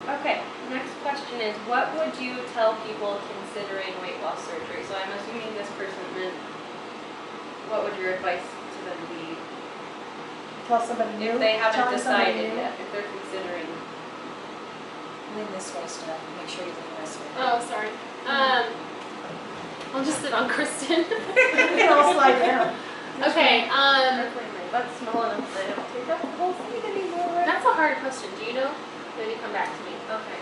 Okay, next question is, what would you tell people considering weight loss surgery? So I'm assuming this person meant, what would your advice to them be? Tell somebody new. If they haven't tell somebody decided new. yet, if they're considering. Lean this way, Steph. Make sure you lean this way. Oh, sorry. I'll just sit on Kristen. You can all slide down. Okay, Hopefully my butt's small enough that I don't take up the whole seat anymore. that's a hard question. Do you know? Maybe come back to me. Okay.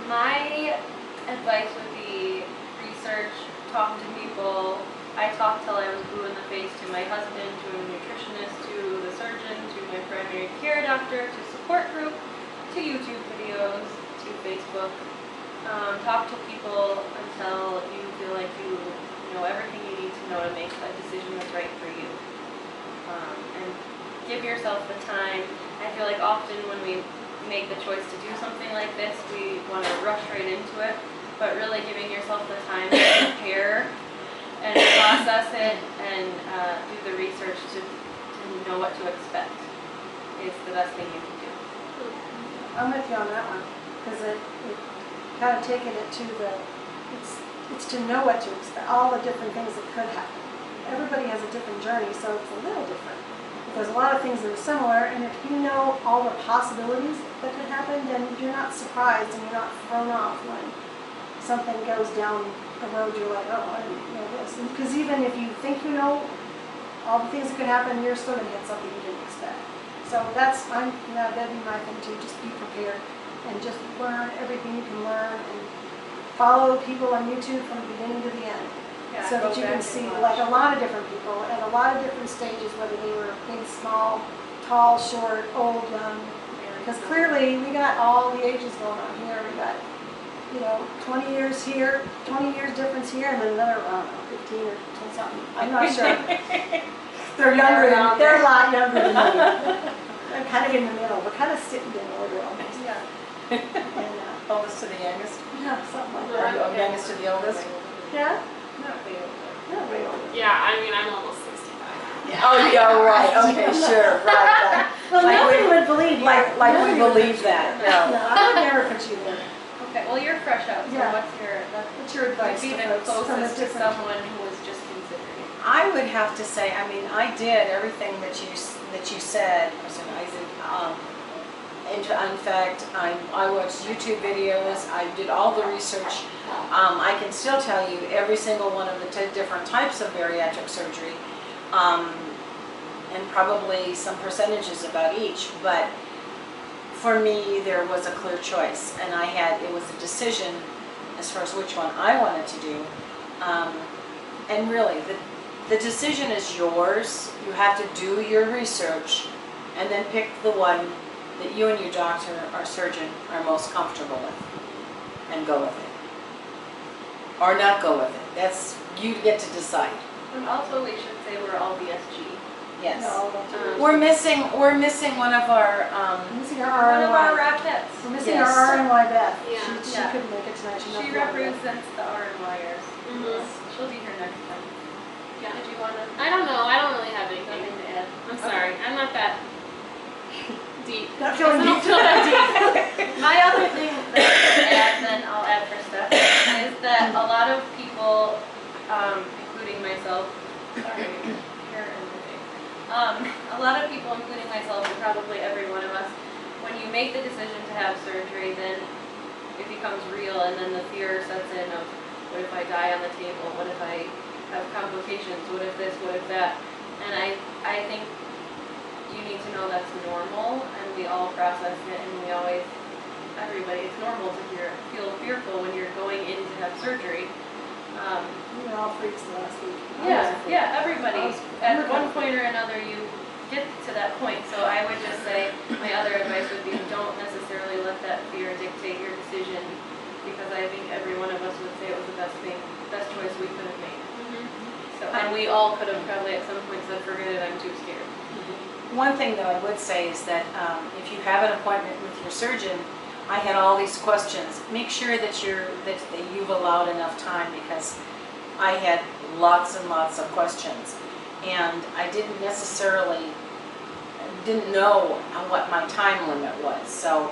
My advice would be research, talk to people. I talked till I was blue in the face to my husband, to a nutritionist, to the surgeon, to my primary care doctor, to support group, to YouTube videos, to Facebook. Talk to people until you feel like you know everything you need to know to make a decision that's right for you. And give yourself the time. I feel like often when we make the choice to do something like this, we want to rush right into it, but really giving yourself the time to prepare and process it and do the research to know what to expect is the best thing you can do. I'm with you on that one, because it kind of taking it to the, it's to know what to expect, all the different things that could happen. Everybody has a different journey, so it's a little different. There's a lot of things that are similar, and if you know all the possibilities that could happen, then you're not surprised and you're not thrown off when something goes down the road. You're like, oh, I didn't know this. Because even if you think you know all the things that could happen, you're still going to get something you didn't expect. So that'd be my thing too. Just be prepared and just learn everything you can learn and follow people on YouTube from the beginning to the end. Yeah, So that you can see like a lot of different people at a lot of different stages, whether they were big, small, tall, short, old, young. Because clearly we got all the ages going on here. We got, 20 years here, 20 years difference here, and then another, I don't know, 15 or 10 something. I'm not sure. They're a lot younger than me. I'm kind of in the middle. We're kind of sitting in order almost. Yeah. And, Oldest to the youngest? yeah, something like Or that. youngest to the oldest? Yeah? Not way over. Not way older. Yeah, I mean, I'm almost 65. Oh, yeah, right. Okay, sure. Right. Well, Like nobody we- would believe Like we believe that. No, No. I would never put you there. Okay, well you're fresh out, so Yeah. what's your Advice be to the folks from a closest to different. someone who was just considering? I would have to say, I mean, I did everything that you said. In fact, I watched YouTube videos. I did all the research. I can still tell you every single one of the different types of bariatric surgery, and probably some percentages about each. But for me, there was a clear choice, and it was a decision as far as which one I wanted to do. And really, the decision is yours. You have to do your research and then pick the one that you and your doctor or surgeon are most comfortable with and go with it. Or not go with it. That's, you get to decide. And also we should say we're all BSG. Yes. No, don't do it. We're missing one of our, We're missing One our of our RNY. rapettes. We're missing Yes. our RNY Beth. Yeah. She Yeah. couldn't make it tonight. She's not She feeling good. represents the RNYers. Mhm. She'll be here next time. Yeah. Did you want to? I don't know. I don't really have anything. Nothing to add. I'm sorry. I'm not that deep. Not feeling I don't deep. feel that deep. My other thing that I would add, then I'll add for Steph, is that a lot of people, including myself, sorry, here and moving. A lot of people, including myself, and probably every one of us, when you make the decision to have surgery, then it becomes real, and then the fear sets in of, what if I die on the table? What if I have complications? What if this? What if that? And I think you need to know that's normal, and we all process it, and we always, everybody, it's normal to feel fearful when you're going in to have surgery. We were all freaks the last week. Yeah, everybody, I was- at one point or another, you get to that point, so I would just say, my other advice would be, don't necessarily let that fear dictate your decision, because I think every one of us would say it was the best choice we could have made. So, and we all could have probably at some point said, forget it, I'm too scared. one thing that I would say is that if you have an appointment with your surgeon, I had all these questions. Make sure that you've allowed enough time, because I had lots and lots of questions, and I didn't know what my time limit was. So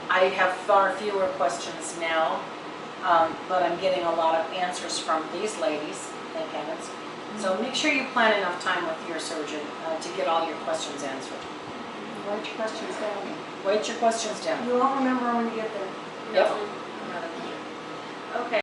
I have far fewer questions now, but I'm getting a lot of answers from these ladies, thank heavens. So make sure you plan enough time with your surgeon to get all your questions answered. Write your questions down. Write your questions down. You won't remember when you get there. Yep. Okay.